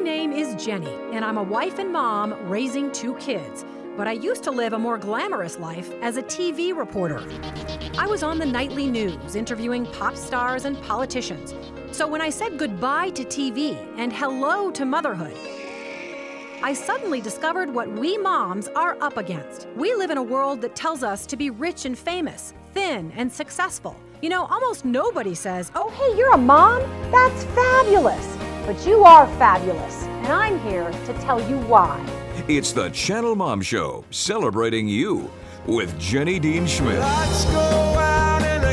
name is Jenny, and I'm a wife and mom raising 2 kids. But I used to live a more glamorous life as a TV reporter. I was on the nightly news interviewing pop stars and politicians. So when I said goodbye to TV and hello to motherhood, I suddenly discovered what we moms are up against. We live in a world that tells us to be rich and famous, thin and successful. You know, almost nobody says, "Oh, hey, you're a mom? That's fabulous." But you are fabulous, and I'm here to tell you why. It's the Channelmom Show, celebrating you with Jenny Dean Schmidt.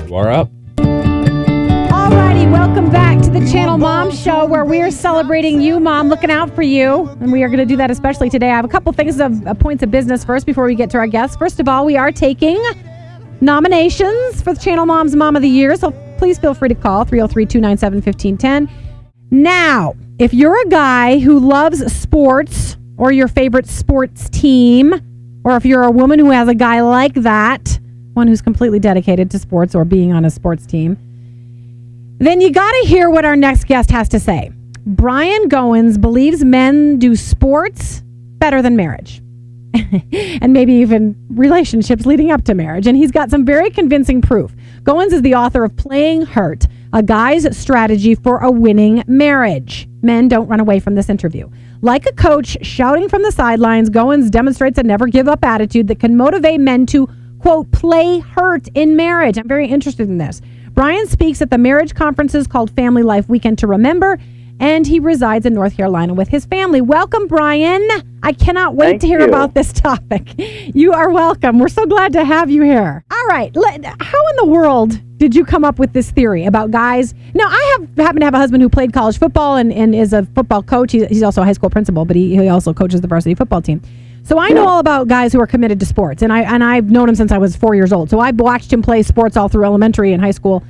You are up. Alrighty, welcome back to the Channelmom Show, where we are celebrating you, Mom, looking out for you. And we are going to do that especially today. I have a couple things of points of business first before we get to our guests. First of all, we are taking nominations for the Channelmom's Mom of the Year, so please feel free to call 303-297-1510. Now, if you're a guy who loves sports or your favorite sports team, or if you're a woman who has a guy like that, one who's completely dedicated to sports or being on a sports team, then you got to hear what our next guest has to say. Brian Goins believes men do sports better than marriage. And maybe even relationships leading up to marriage. And he's got some very convincing proof. Goins is the author of Playing Hurt, a guy's strategy for a winning marriage. Men, don't run away from this interview. Like a coach shouting from the sidelines, Goins demonstrates a never give up attitude that can motivate men to, quote, play hurt in marriage. I'm very interested in this. Brian speaks at the marriage conferences called Family Life Weekend to Remember, and he resides in North Carolina with his family. Welcome, Brian. I cannot wait to hear about this topic. You are welcome. We're so glad to have you here. All right. How in the world did you come up with this theory about guys? Now, I happen to have a husband who played college football and is a football coach. He's also a high school principal, but he also coaches the varsity football team. So I know all about guys who are committed to sports, and I've known him since I was 4 years old. So I've watched him play sports all through elementary and high school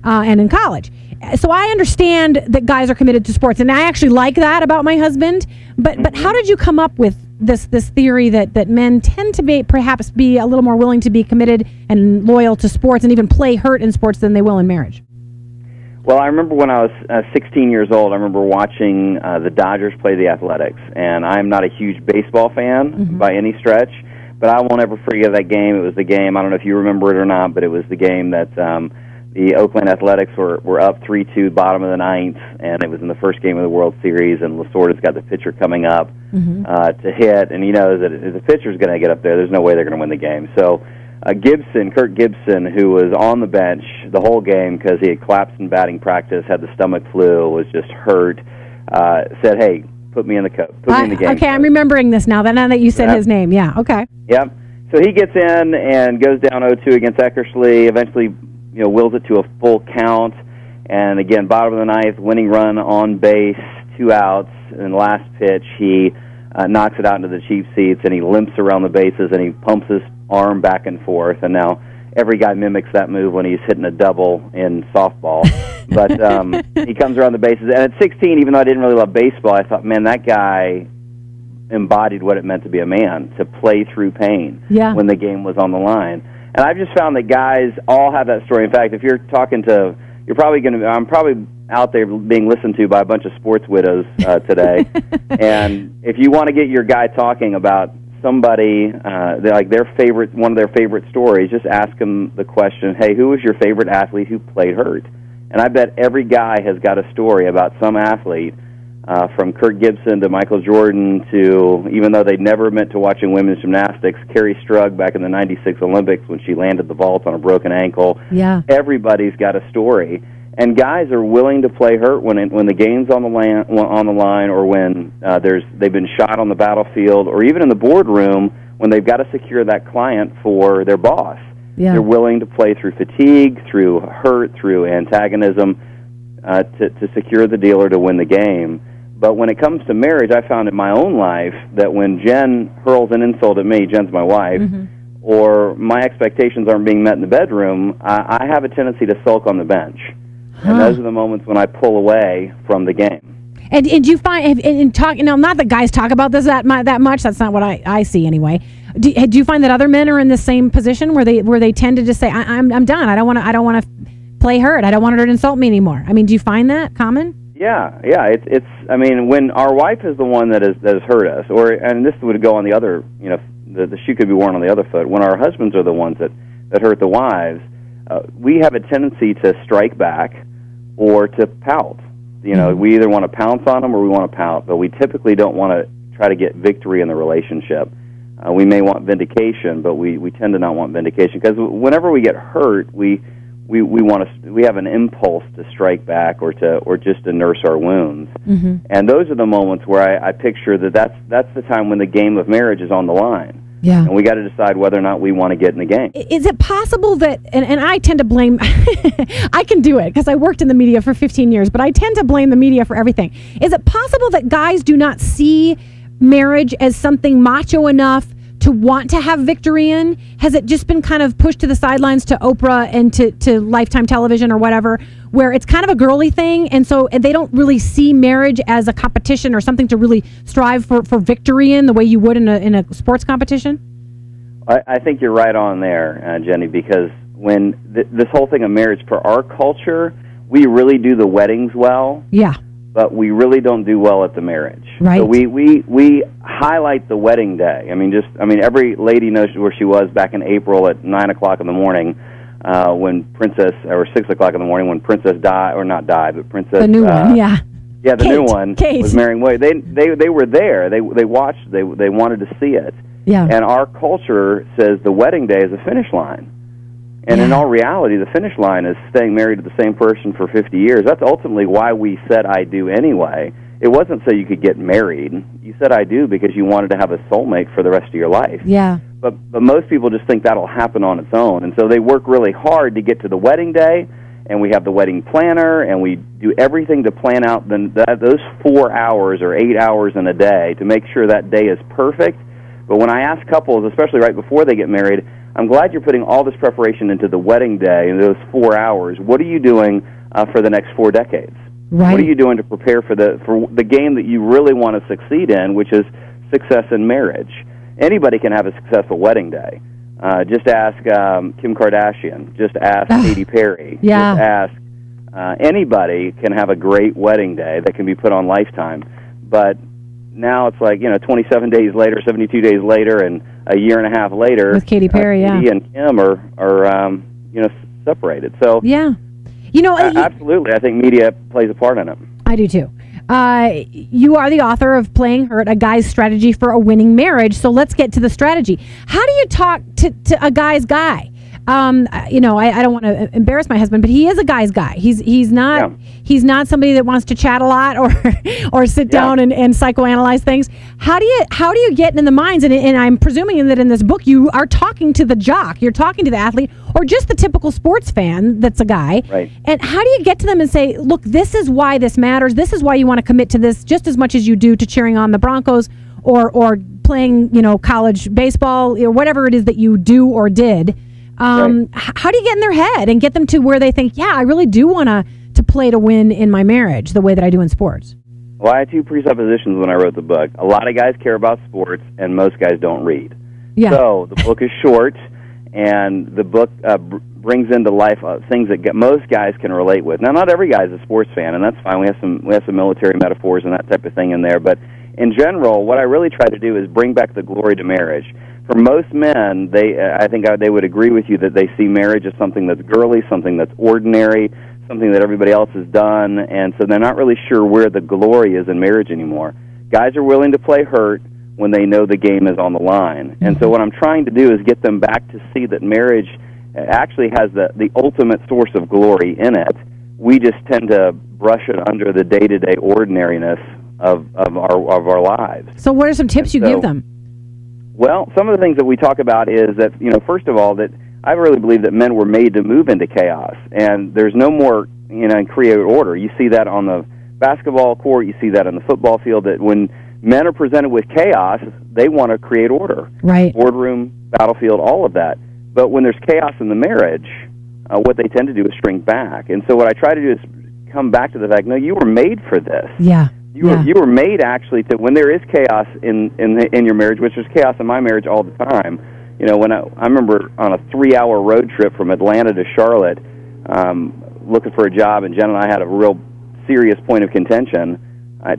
and in college. So I understand that guys are committed to sports, and I actually like that about my husband. But how did you come up with this theory that men tend to perhaps be a little more willing to be committed and loyal to sports and even play hurt in sports than they will in marriage? Well, I remember when I was 16 years old, I remember watching the Dodgers play the Athletics, and I'm not a huge baseball fan by any stretch, but I won't ever forget that game. It was the game, I don't know if you remember it or not, but it was the game that the Oakland Athletics were up 3-2, bottom of the ninth, and it was in the first game of the World Series, and Lasorda's got the pitcher coming up to hit, and he knows that if the pitcher's going to get up there's no way they're going to win the game. So Kirk Gibson, who was on the bench the whole game because he had collapsed in batting practice, had the stomach flu, was just hurt, said, "Hey, put me in the game." Okay, I'm remembering this now that you said his name. Yeah, okay. Yep. So he gets in and goes down 0-2 against Eckersley, eventually wills it to a full count, and again, bottom of the ninth, winning run on base, 2 outs, and the last pitch, he knocks it out into the cheap seats, and he limps around the bases, and he pumps his arm back and forth, and now every guy mimics that move when he's hitting a double in softball. But he comes around the bases, and at 16, even though I didn't really love baseball, I thought, man, that guy embodied what it meant to be a man, to play through pain when the game was on the line. And I've just found that guys all have that story. In fact, if you're talking to, I'm probably out there being listened to by a bunch of sports widows today. And if you want to get your guy talking about somebody, one of their favorite stories, just ask them the question, hey, who was your favorite athlete who played hurt? And I bet every guy has got a story about some athlete, from Kirk Gibson to Michael Jordan to, even though they never meant to watching women's gymnastics, Carrie Strug back in the 96 Olympics when she landed the vault on a broken ankle. Yeah. Everybody's got a story. And guys are willing to play hurt when the game's on the line, or when they've been shot on the battlefield, or even in the boardroom when they've got to secure that client for their boss. Yeah. They're willing to play through fatigue, through hurt, through antagonism to secure the deal or to win the game. But when it comes to marriage, I found in my own life that when Jen hurls an insult at me, Jen's my wife, or my expectations aren't being met in the bedroom, I have a tendency to sulk on the bench. And those are the moments when I pull away from the game. And do you find, in talking, now, not that guys talk about this that much, that's not what I see anyway. Do you find that other men are in the same position where they tend to just say, I'm done, I don't want to play hurt, I don't want her to insult me anymore? I mean, do you find that common? Yeah. It's. I mean, when our wife is the one that has hurt us, and this would go on the other, the shoe could be worn on the other foot. When our husbands are the ones that hurt the wives, we have a tendency to strike back or to pout. We either want to pounce on them or we want to pout, but we typically don't want to try to get victory in the relationship. We may want vindication, but we tend to not want vindication because whenever we get hurt, we have an impulse to strike back or just to nurse our wounds. Mm-hmm. And those are the moments where I picture that's the time when the game of marriage is on the line. Yeah. And we got to decide whether or not we want to get in the game. Is it possible that, and I tend to blame, I can do it because I worked in the media for 15 years, but I tend to blame the media for everything. Is it possible that guys do not see marriage as something macho enough to want to have victory in? Has it just been kind of pushed to the sidelines to Oprah and to Lifetime television or whatever, where it's kind of a girly thing, and they don't really see marriage as a competition or something to really strive for victory in the way you would in a sports competition? I think you're right on there, Jenny, because when this whole thing of marriage, for our culture, we really do the weddings well. Yeah. But we really don't do well at the marriage. Right. So we highlight the wedding day. Every lady knows where she was back in April at 9 o'clock in the morning when Princess, or 6 o'clock in the morning when Princess died, or not died, but Princess. The new one, yeah. Yeah, the Kate, new one Kate. was marrying Wade. They were there. They watched. They wanted to see it. Yeah. And our culture says the wedding day is a finish line. And in all reality, the finish line is staying married to the same person for 50 years. That's ultimately why we said I do anyway. It wasn't so you could get married. You said I do because you wanted to have a soulmate for the rest of your life. Yeah. But most people just think that'll happen on its own. And so they work really hard to get to the wedding day, and we have the wedding planner, and we do everything to plan out those 4 hours or 8 hours in a day to make sure that day is perfect. But when I ask couples, especially right before they get married, I'm glad you're putting all this preparation into the wedding day and those 4 hours. What are you doing for the next 4 decades? Right. What are you doing to prepare for the game that you really want to succeed in, which is success in marriage? Anybody can have a successful wedding day. Just ask Kim Kardashian. Just ask Katy Perry. Yeah. Just ask anybody can have a great wedding day that can be put on Lifetime. But now it's like 27 days later, 72 days later, and a year and a half later, with Katy Perry, Katy and Kim are separated. So yeah, absolutely, I think media plays a part in it. I do too. You are the author of Playing Hurt, a guy's strategy for a winning marriage. So let's get to the strategy. How do you talk to a guy's guy? I don't want to embarrass my husband, but he is a guy's guy. He's not somebody that wants to chat a lot or sit down and psychoanalyze things. How do you get in the minds? And I'm presuming that in this book you are talking to the jock, you're talking to the athlete, or just the typical sports fan that's a guy. Right. And how do you get to them and say, look, this is why this matters. This is why you want to commit to this just as much as you do to cheering on the Broncos or playing college baseball or whatever it is that you do or did. Right. How do you get in their head and get them to where they think, I really do want to play to win in my marriage the way that I do in sports? Well, I had 2 presuppositions when I wrote the book. A lot of guys care about sports, and most guys don't read. Yeah. So the book is short, and the book brings into life things that most guys can relate with. Now, not every guy is a sports fan, and that's fine. We have some military metaphors and that type of thing in there. But in general, what I really try to do is bring back the glory to marriage. For most men, I think they would agree with you that they see marriage as something that's girly, something that's ordinary, something that everybody else has done, and so they're not really sure where the glory is in marriage anymore. Guys are willing to play hurt when they know the game is on the line. And so what I'm trying to do is get them back to see that marriage actually has the ultimate source of glory in it. We just tend to brush it under the day-to-day ordinariness of our lives. So what are some tips you give them? Well, some of the things that we talk about is that, first of all, that I really believe that men were made to move into chaos, and there's no more, create order. You see that on the basketball court, you see that on the football field, that when men are presented with chaos, they want to create order. Right. Boardroom, battlefield, all of that. But when there's chaos in the marriage, what they tend to do is shrink back. And so what I try to do is come back to the fact, no, you were made for this. Yeah. You were made actually to, when there is chaos in your marriage, which there's chaos in my marriage all the time. When I remember on a 3-hour road trip from Atlanta to Charlotte, looking for a job, and Jen and I had a real serious point of contention.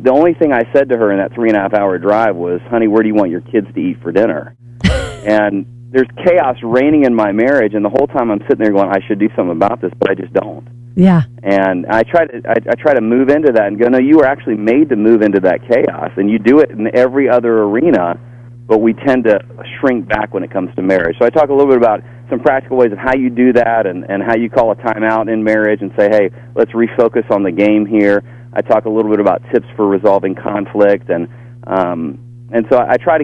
The only thing I said to her in that 3.5-hour drive was, honey, where do you want your kids to eat for dinner? And there's chaos reigning in my marriage, and the whole time I'm sitting there going, I should do something about this, but I just don't. Yeah. And I try to move into that and go, no, you were actually made to move into that chaos, and you do it in every other arena, but we tend to shrink back when it comes to marriage. So I talk a little bit about some practical ways of how you do that and how you call a timeout in marriage and say, hey, let's refocus on the game here. I talk a little bit about tips for resolving conflict, and so I try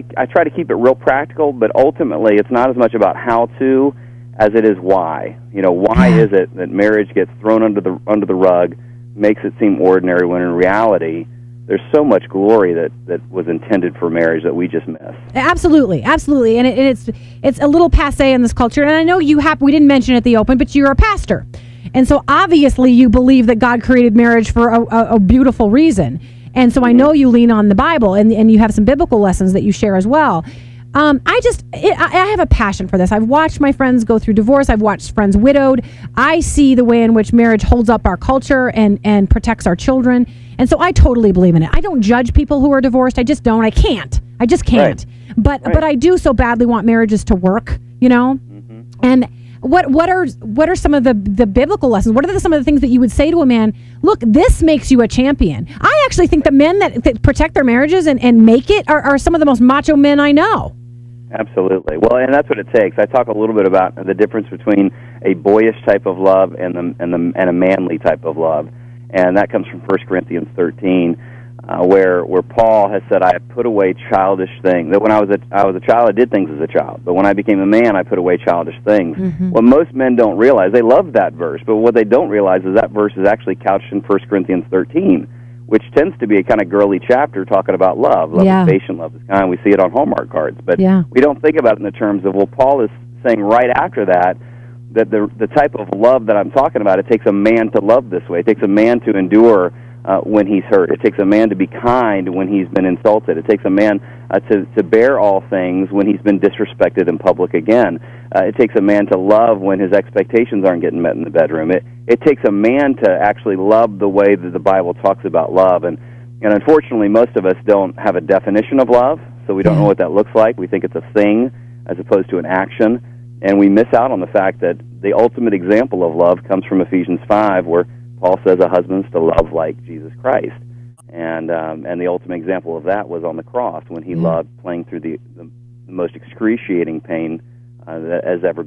to keep it real practical, but ultimately it's not as much about how to as it is why. Why is it that marriage gets thrown under the rug, makes it seem ordinary, when in reality there's so much glory that was intended for marriage that we just miss. Absolutely, absolutely, and it's a little passé in this culture. And I know we didn't mention it at the open, but you're a pastor, and so obviously you believe that God created marriage for a beautiful reason. And so I know you lean on the Bible, and you have some biblical lessons that you share as well. I have a passion for this. I've watched my friends go through divorce. I've watched friends widowed. I see the way in which marriage holds up our culture and protects our children. And so I totally believe in it. I don't judge people who are divorced. I just don't. I just can't. Right. But I do so badly want marriages to work, Mm-hmm. And what are some of the biblical lessons? What are some of the things that you would say to a man? Look, this makes you a champion. I actually think the men that protect their marriages and make it are some of the most macho men I know. Absolutely. Well, and that's what it takes. I talk a little bit about the difference between a boyish type of love and a manly type of love, and that comes from 1 Corinthians 13, where Paul has said, "I have put away childish things." That when I was a child, I did things as a child, but when I became a man, I put away childish things. Mm-hmm. What most men don't realize, they love that verse, but what they don't realize is that verse is actually couched in 1 Corinthians 13. Which tends to be a kind of girly chapter talking about love. Love is patient, love is kind. We see it on Hallmark cards. But we don't think about it in the terms of, well, Paul is saying right after that the type of love that I'm talking about, it takes a man to love this way. It takes a man to endure when he's hurt. It takes a man to be kind when he's been insulted. It takes a man to bear all things when he's been disrespected in public again. It takes a man to love when his expectations aren't getting met in the bedroom. It takes a man to actually love the way that the Bible talks about love. And unfortunately, most of us don't have a definition of love, so we don't know what that looks like. We think it's a thing as opposed to an action. And we miss out on the fact that the ultimate example of love comes from Ephesians 5, where Paul says a husband's to love like Jesus Christ. And the ultimate example of that was on the cross, when he loved playing through the most excruciating pain that has ever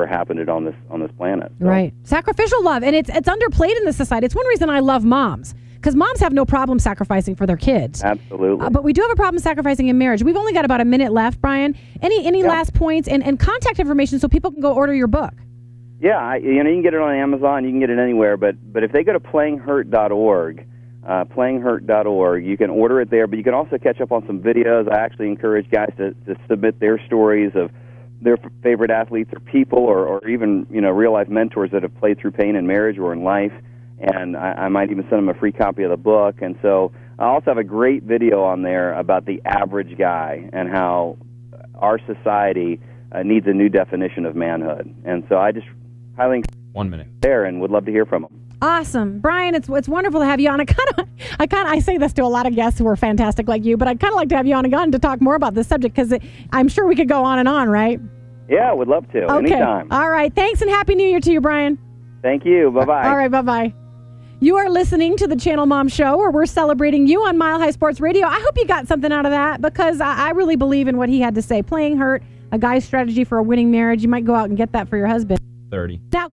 happened on this planet. So. Right, sacrificial love, and it's underplayed in this society. It's one reason I love moms, because moms have no problem sacrificing for their kids. Absolutely, but we do have a problem sacrificing in marriage. We've only got about a minute left, Brian. Any last points and contact information so people can go order your book? Yeah, you can get it on Amazon. You can get it anywhere, but if they go to playinghurt.org. Playinghurt.org. You can order it there, but you can also catch up on some videos. I actually encourage guys to submit their stories of their favorite athletes or people or even real-life mentors that have played through pain in marriage or in life, and I might even send them a free copy of the book. And so I also have a great video on there about the average guy and how our society needs a new definition of manhood. And so I just highly encourage 1 minute there and would love to hear from them. Awesome, Brian. It's wonderful to have you on. I say this to a lot of guests who are fantastic like you, but I'd kind of like to have you on again to talk more about this subject, because I'm sure we could go on and on, right? Yeah, would love to. Okay. Anytime. All right. Thanks, and Happy New Year to you, Brian. Thank you. Bye-bye. All right. Bye-bye. You are listening to the Channel Mom Show, where we're celebrating you on Mile High Sports Radio. I hope you got something out of that, because I really believe in what he had to say. Playing hurt, a guy's strategy for a winning marriage. You might go out and get that for your husband. 30. That